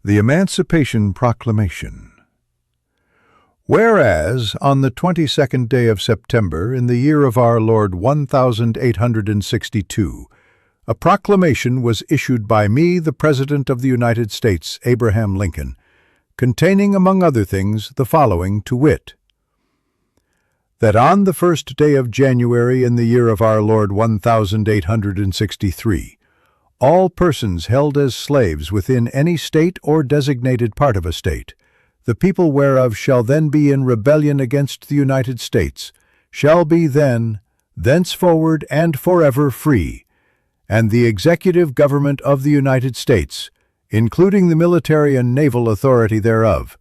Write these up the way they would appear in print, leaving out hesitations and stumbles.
The Emancipation Proclamation. Whereas, on the 22nd day of September, in the year of our Lord 1862, a proclamation was issued by me, the President of the United States, Abraham Lincoln, containing, among other things, the following, to wit: that on the first day of January in the year of our Lord 1863, all persons held as slaves within any state or designated part of a state, the people whereof shall then be in rebellion against the United States, shall be then, thenceforward and forever free, and the executive government of the United States, including the military and naval authority thereof,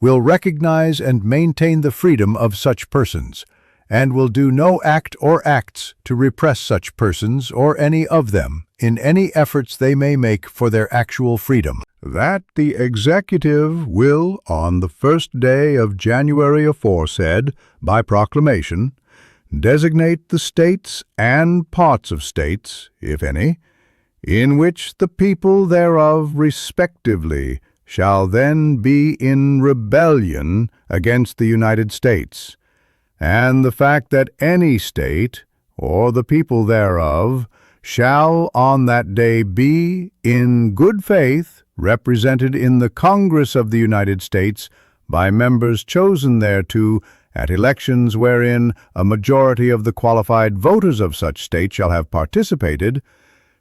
will recognize and maintain the freedom of such persons, and will do no act or acts to repress such persons or any of them in any efforts they may make for their actual freedom. That the executive will, on the first day of January aforesaid, by proclamation, designate the states and parts of states, if any, in which the people thereof respectively shall then be in rebellion against the United States, and the fact that any state, or the people thereof, shall on that day be, in good faith, represented in the Congress of the United States by members chosen thereto at elections wherein a majority of the qualified voters of such state shall have participated,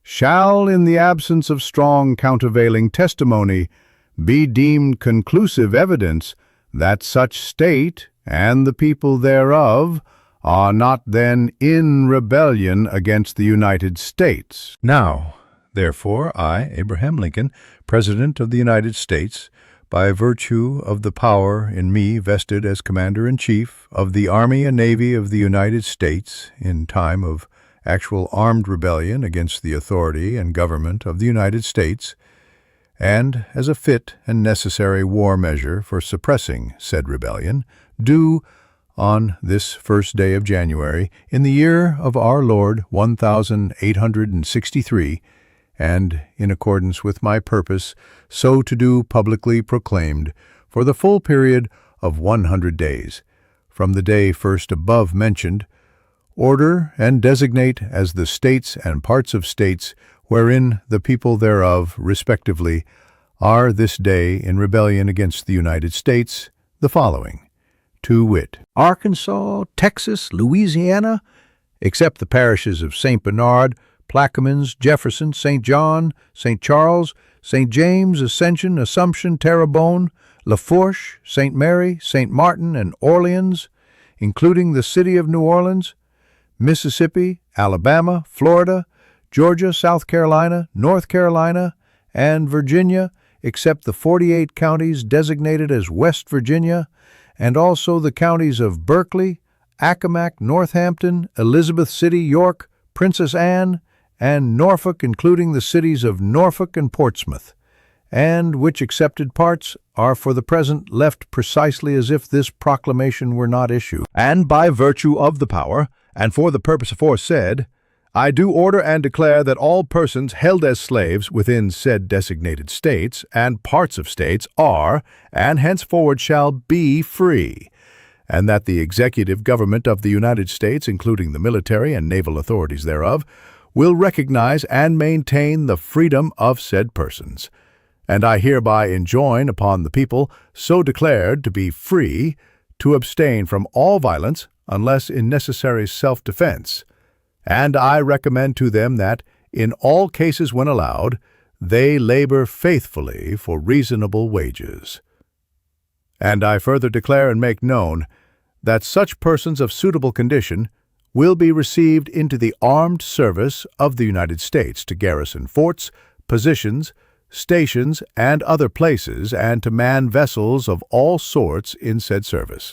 shall, in the absence of strong countervailing testimony, be deemed conclusive evidence that such state and the people thereof are not then in rebellion against the United States. Now, therefore, I, Abraham Lincoln, President of the United States, by virtue of the power in me vested as Commander-in-Chief of the Army and Navy of the United States in time of actual armed rebellion against the authority and government of the United States, and as a fit and necessary war measure for suppressing said rebellion, do, on this first day of January, in the year of our Lord 1863, and in accordance with my purpose, so to do publicly proclaimed, for the full period of 100 days, from the day first above mentioned, order and designate as the states and parts of states wherein the people thereof, respectively, are this day in rebellion against the United States, the following, to wit: Arkansas, Texas, Louisiana, except the parishes of St. Bernard, Plaquemines, Jefferson, St. John, St. Charles, St. James, Ascension, Assumption, Terrebonne, Lafourche, St. Mary, St. Martin, and Orleans, including the city of New Orleans, Mississippi, Alabama, Florida, Georgia, South Carolina, North Carolina, and Virginia, except the 48 counties designated as West Virginia, and also the counties of Berkeley, Accomack, Northampton, Elizabeth City, York, Princess Anne, and Norfolk, including the cities of Norfolk and Portsmouth, and which accepted parts are for the present left precisely as if this proclamation were not issued. And by virtue of the power, and for the purpose aforesaid, I do order and declare that all persons held as slaves within said designated states and parts of states are, and henceforward shall be, free, and that the executive government of the United States, including the military and naval authorities thereof, will recognize and maintain the freedom of said persons. And I hereby enjoin upon the people so declared to be free to abstain from all violence unless in necessary self-defense. And I recommend to them that, in all cases when allowed, they labor faithfully for reasonable wages. And I further declare and make known that such persons of suitable condition will be received into the armed service of the United States to garrison forts, positions, stations, and other places, and to man vessels of all sorts in said service.